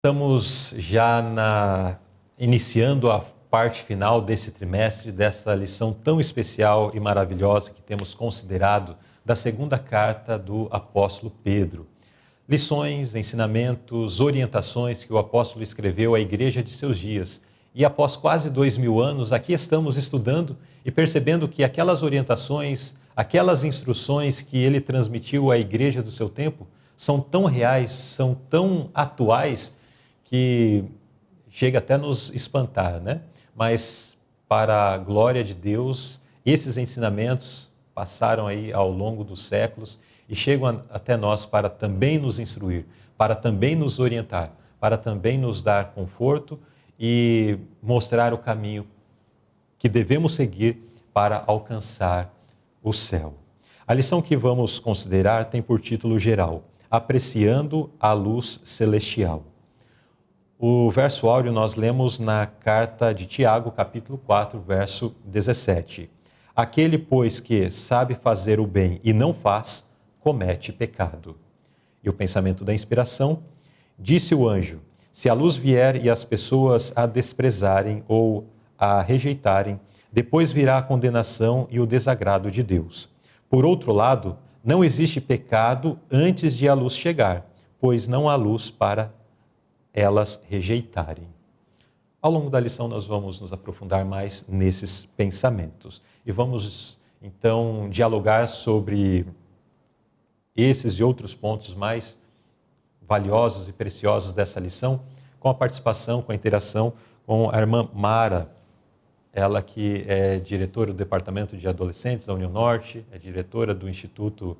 Estamos já iniciando a parte final desse trimestre, dessa lição tão especial e maravilhosa que temos considerado da segunda carta do apóstolo Pedro. Lições, ensinamentos, orientações que o apóstolo escreveu à igreja de seus dias. E após quase 2000 anos, aqui estamos estudando e percebendo que aquelas orientações, aquelas instruções que ele transmitiu à igreja do seu tempo, são tão reais, são tão atuais, que chega até a nos espantar, né? Mas, para a glória de Deus, esses ensinamentos passaram aí ao longo dos séculos e chegam até nós para também nos instruir, para também nos orientar, para também nos dar conforto e mostrar o caminho que devemos seguir para alcançar o céu. A lição que vamos considerar tem por título geral: Apreciando a Luz Celestial. O verso áureo nós lemos na carta de Tiago, capítulo 4, verso 17. Aquele, pois, que sabe fazer o bem e não faz, comete pecado. E o pensamento da inspiração: disse o anjo, se a luz vier e as pessoas a desprezarem ou a rejeitarem, depois virá a condenação e o desagrado de Deus. Por outro lado, não existe pecado antes de a luz chegar, pois não há luz para elas rejeitarem. Ao longo da lição nós vamos nos aprofundar mais nesses pensamentos e vamos então dialogar sobre esses e outros pontos mais valiosos e preciosos dessa lição com a participação, com a interação com a irmã Mara, ela que é diretora do Departamento de Adolescentes da União Norte, é diretora do Instituto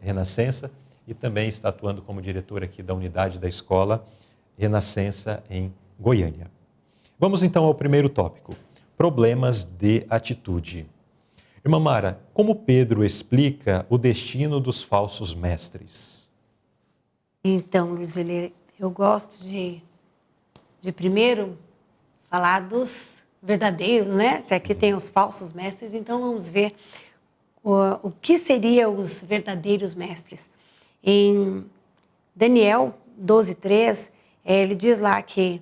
Renascença e também está atuando como diretora aqui da unidade da escola Renascença em Goiânia. Vamos então ao primeiro tópico, problemas de atitude. Irmã Mara, como Pedro explica o destino dos falsos mestres? Então, Luiz, eu gosto de primeiro falar dos verdadeiros, né? Se aqui tem os falsos mestres, então vamos ver o que seriam os verdadeiros mestres. Em Daniel 12:3, ele diz lá que,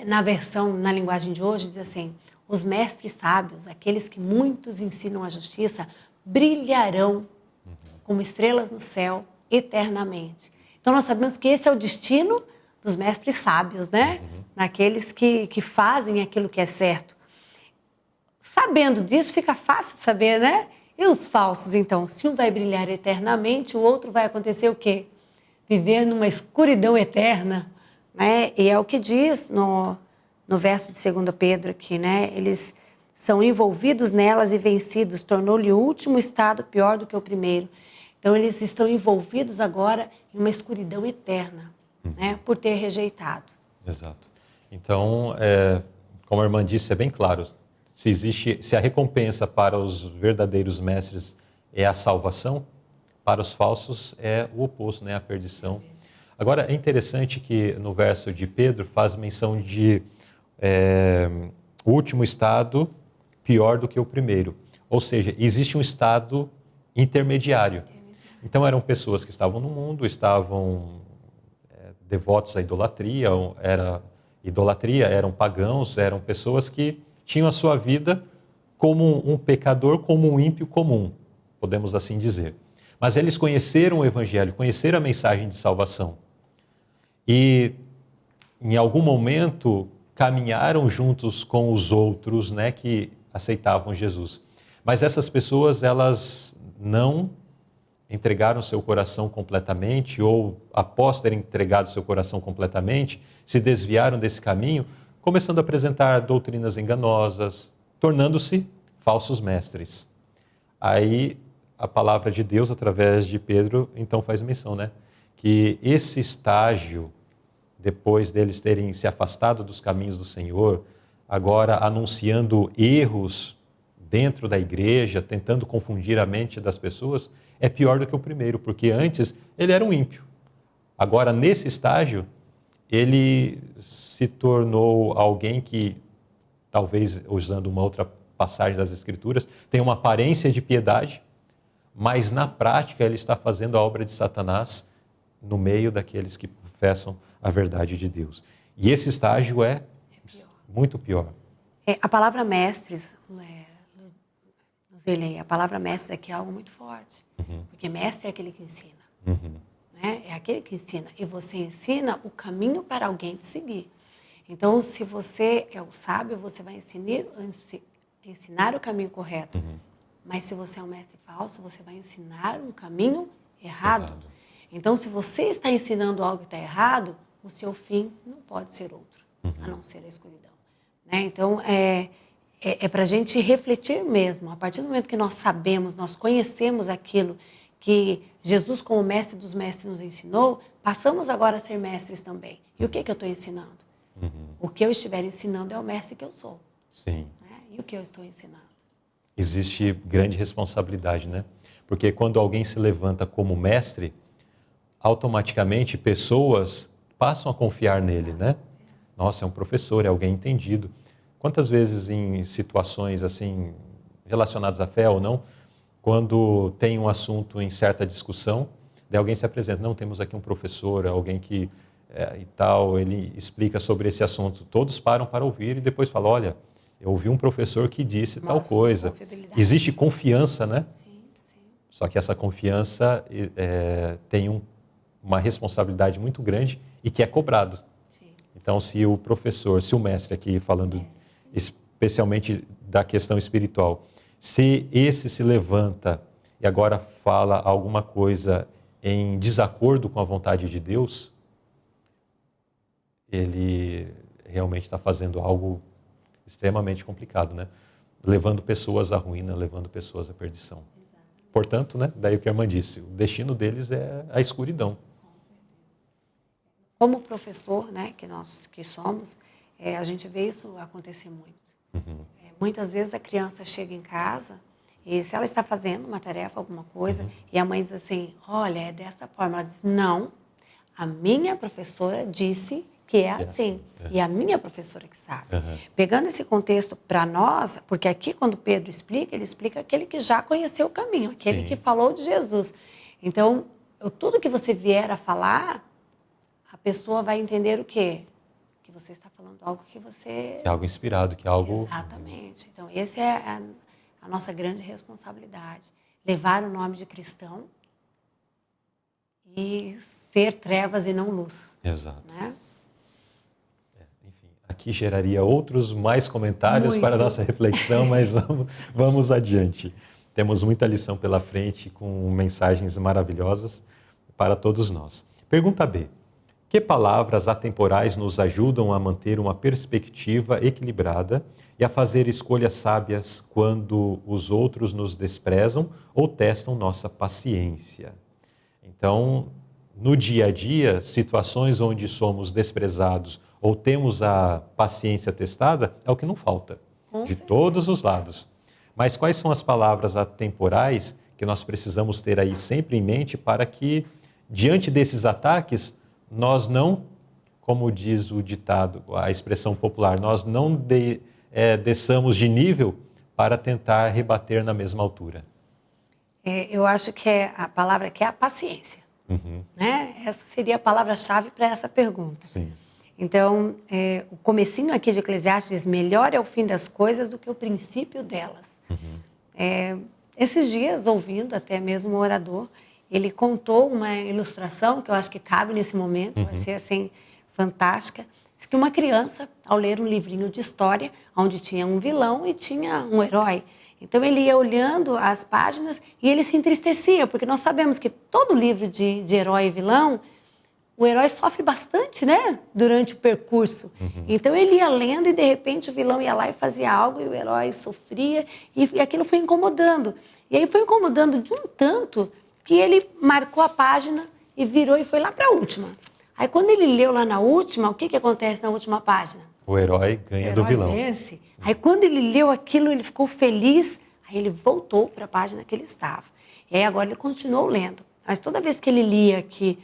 na linguagem de hoje, diz assim: os mestres sábios, aqueles que muitos ensinam a justiça, brilharão como estrelas no céu eternamente. Então nós sabemos que esse é o destino dos mestres sábios, né? Naqueles que fazem aquilo que é certo. Sabendo disso, fica fácil de saber, né? E os falsos, então? Se um vai brilhar eternamente, o outro vai acontecer o quê? Viver numa escuridão eterna, né? E é o que diz no verso de 2 Pedro aqui, né? Eles são envolvidos nelas e vencidos, tornou-lhe o último estado pior do que o primeiro. Então, eles estão envolvidos agora em uma escuridão eterna, né? Por ter rejeitado. Exato. Então, como a irmã disse, é bem claro, se a recompensa para os verdadeiros mestres é a salvação, para os falsos é o oposto, né? A perdição. Agora, é interessante que no verso de Pedro faz menção de o último estado pior do que o primeiro. Ou seja, existe um estado intermediário. Então, eram pessoas que estavam no mundo, estavam devotos à idolatria, eram pagãos, eram pessoas que tinham a sua vida como um pecador, como um ímpio comum, podemos assim dizer. Mas eles conheceram o Evangelho, conheceram a mensagem de salvação. E, em algum momento, caminharam juntos com os outros, né, que aceitavam Jesus. Mas essas pessoas, elas não entregaram seu coração completamente, ou após terem entregado seu coração completamente, se desviaram desse caminho, começando a apresentar doutrinas enganosas, tornando-se falsos mestres. Aí a palavra de Deus, através de Pedro, então faz menção, né? Que esse estágio, depois deles terem se afastado dos caminhos do Senhor, agora anunciando erros dentro da igreja, tentando confundir a mente das pessoas, é pior do que o primeiro, porque antes ele era um ímpio. Agora, nesse estágio, ele se tornou alguém que, talvez usando uma outra passagem das Escrituras, tem uma aparência de piedade, mas na prática ele está fazendo a obra de Satanás no meio daqueles que professam a verdade de Deus. E esse estágio é muito pior. A palavra mestres, Luzerlei, a palavra mestre aqui é algo muito forte. Porque mestre é aquele que ensina. Né? É aquele que ensina. E você ensina o caminho para alguém te seguir. Então, se você é o sábio, você vai ensinar o caminho correto. Mas se você é um mestre falso, você vai ensinar um caminho errado. Então, se você está ensinando algo que está errado, o seu fim não pode ser outro, a não ser a escuridão. Né? Então, é para a gente refletir mesmo. A partir do momento que nós sabemos, nós conhecemos aquilo que Jesus, como mestre dos mestres, nos ensinou, passamos agora a ser mestres também. E o que eu estou ensinando? O que eu estiver ensinando é o mestre que eu sou. Sim. Né? E o que eu estou ensinando? Existe grande responsabilidade, né? Porque quando alguém se levanta como mestre, automaticamente pessoas passam a confiar nele, né? Nossa, é um professor, é alguém entendido. Quantas vezes em situações assim, relacionadas à fé ou não, quando tem um assunto em certa discussão, daí alguém se apresenta, não, temos aqui um professor, alguém que e tal, ele explica sobre esse assunto. Todos param para ouvir e depois falam, olha, eu ouvi um professor que disse tal coisa. Existe confiança, né? Sim, sim. Só que essa confiança tem uma responsabilidade muito grande e que é cobrado. Sim. Então, se o professor, se o mestre aqui falando especialmente da questão espiritual, se esse se levanta e agora fala alguma coisa em desacordo com a vontade de Deus, ele realmente está fazendo algo extremamente complicado, né? Levando pessoas à ruína, levando pessoas à perdição. Exatamente. Portanto, né, daí o que a irmã disse, o destino deles é a escuridão. Com certeza. Como professor, né, que nós que somos, a gente vê isso acontecer muito. Muitas vezes a criança chega em casa e se ela está fazendo uma tarefa, alguma coisa, e a mãe diz assim, olha, é desta forma. Ela diz, não, a minha professora disse que é assim. E a minha professora que sabe. Pegando esse contexto para nós, porque aqui quando Pedro explica, ele explica aquele que já conheceu o caminho, aquele que falou de Jesus. Então, tudo que você vier a falar, a pessoa vai entender o quê? Que você está falando algo que você... Que é algo inspirado, que é algo... Exatamente. Então, essa é a nossa grande responsabilidade. Levar o nome de cristão e ser trevas e não luz. Exato. Né? Enfim, aqui geraria outros mais comentários para a nossa reflexão, mas vamos adiante. Temos muita lição pela frente com mensagens maravilhosas para todos nós. Pergunta B. Que palavras atemporais nos ajudam a manter uma perspectiva equilibrada e a fazer escolhas sábias quando os outros nos desprezam ou testam nossa paciência? Então, no dia a dia, situações onde somos desprezados ou temos a paciência testada, é o que não falta, de todos os lados. Mas quais são as palavras atemporais que nós precisamos ter aí sempre em mente para que, diante desses ataques, nós não, como diz o ditado, a expressão popular, nós não desçamos de nível para tentar rebater na mesma altura? Eu acho que a palavra que é a paciência. Né? Essa seria a palavra-chave para essa pergunta. Sim. Então, o comecinho aqui de Eclesiastes diz, melhor é o fim das coisas do que o princípio delas. Esses dias, ouvindo até mesmo o orador, ele contou uma ilustração que eu acho que cabe nesse momento, eu achei assim fantástica. Diz que uma criança, ao ler um livrinho de história, onde tinha um vilão e tinha um herói, então ele ia olhando as páginas e ele se entristecia, porque nós sabemos que todo livro de herói e vilão, o herói sofre bastante, né, durante o percurso. Então ele ia lendo e de repente o vilão ia lá e fazia algo e o herói sofria e aquilo foi incomodando. E aí foi incomodando de um tanto que ele marcou a página e virou e foi lá para a última. Aí quando ele leu lá na última, o que acontece na última página? O herói ganha do vilão. Vence. Aí quando ele leu aquilo, ele ficou feliz, aí ele voltou para a página que ele estava. E aí agora ele continuou lendo. Mas toda vez que ele lia que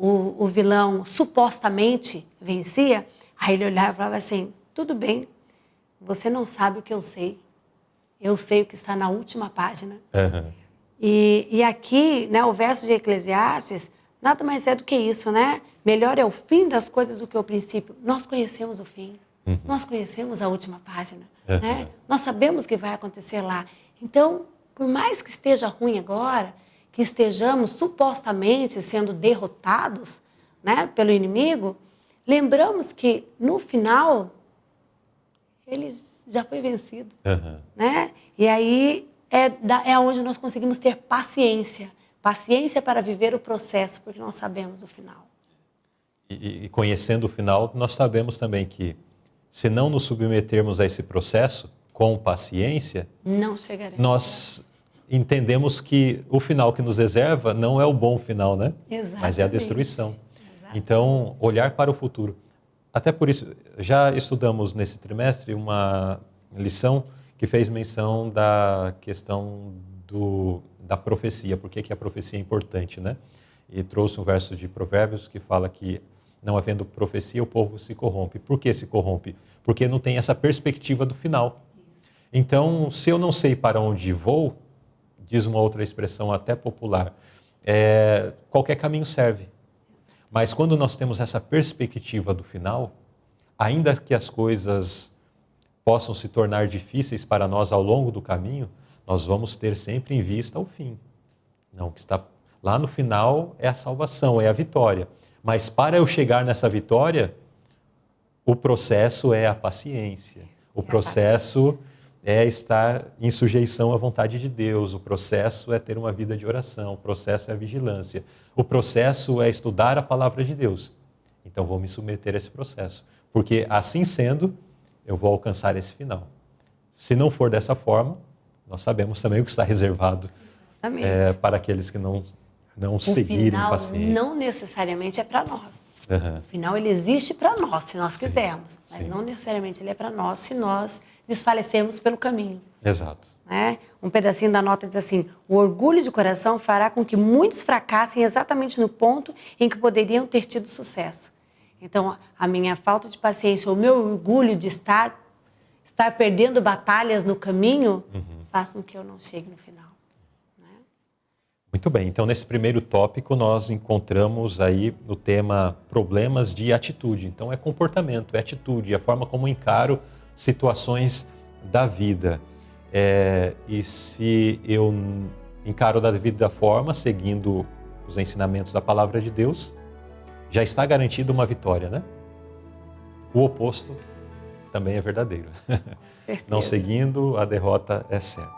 o vilão supostamente vencia, aí ele olhava e falava assim, tudo bem, você não sabe o que eu sei o que está na última página. E aqui, né, o verso de Eclesiastes nada mais é do que isso, né? Melhor é o fim das coisas do que o princípio. Nós conhecemos o fim, nós conhecemos a última página, né? Nós sabemos o que vai acontecer lá. Então, por mais que esteja ruim agora, que estejamos supostamente sendo derrotados, né, pelo inimigo, lembramos que no final ele já foi vencido, né? E aí é onde nós conseguimos ter paciência para viver o processo, porque nós sabemos o final. E conhecendo o final, nós sabemos também que, se não nos submetermos a esse processo com paciência, não chegaremos. Nós entendemos que o final que nos reserva não é o bom final, né? Exatamente. Mas é a destruição. Exatamente. Então, olhar para o futuro. Até por isso, já estudamos nesse trimestre uma lição que fez menção da questão da profecia, por que a profecia é importante, né? E trouxe um verso de Provérbios que fala que, não havendo profecia, o povo se corrompe. Por que se corrompe? Porque não tem essa perspectiva do final. Então, se eu não sei para onde vou, diz uma outra expressão até popular, qualquer caminho serve. Mas quando nós temos essa perspectiva do final, ainda que as coisas possam se tornar difíceis para nós ao longo do caminho, nós vamos ter sempre em vista o fim. Não, o que está lá no final é a salvação, é a vitória. Mas para eu chegar nessa vitória, o processo é a paciência. O processo é estar em sujeição à vontade de Deus. O processo é ter uma vida de oração. O processo é a vigilância. O processo é estudar a palavra de Deus. Então vou me submeter a esse processo. Porque assim sendo, eu vou alcançar esse final. Se não for dessa forma, nós sabemos também o que está reservado para aqueles que não seguirem paciência. O final não necessariamente é para nós. O final ele existe para nós, se nós quisermos. Mas não necessariamente ele é para nós, se nós desfalecemos pelo caminho. Exato. Né? Um pedacinho da nota diz assim: o orgulho de coração fará com que muitos fracassem exatamente no ponto em que poderiam ter tido sucesso. Então, a minha falta de paciência, o meu orgulho de estar perdendo batalhas no caminho, faz com que eu não chegue no final. Né? Muito bem, então nesse primeiro tópico nós encontramos aí o tema problemas de atitude. Então é comportamento, é atitude, é a forma como encaro situações da vida. E se eu encaro da devida forma, seguindo os ensinamentos da palavra de Deus, já está garantida uma vitória, né? O oposto também é verdadeiro. Não seguindo, a derrota é certa.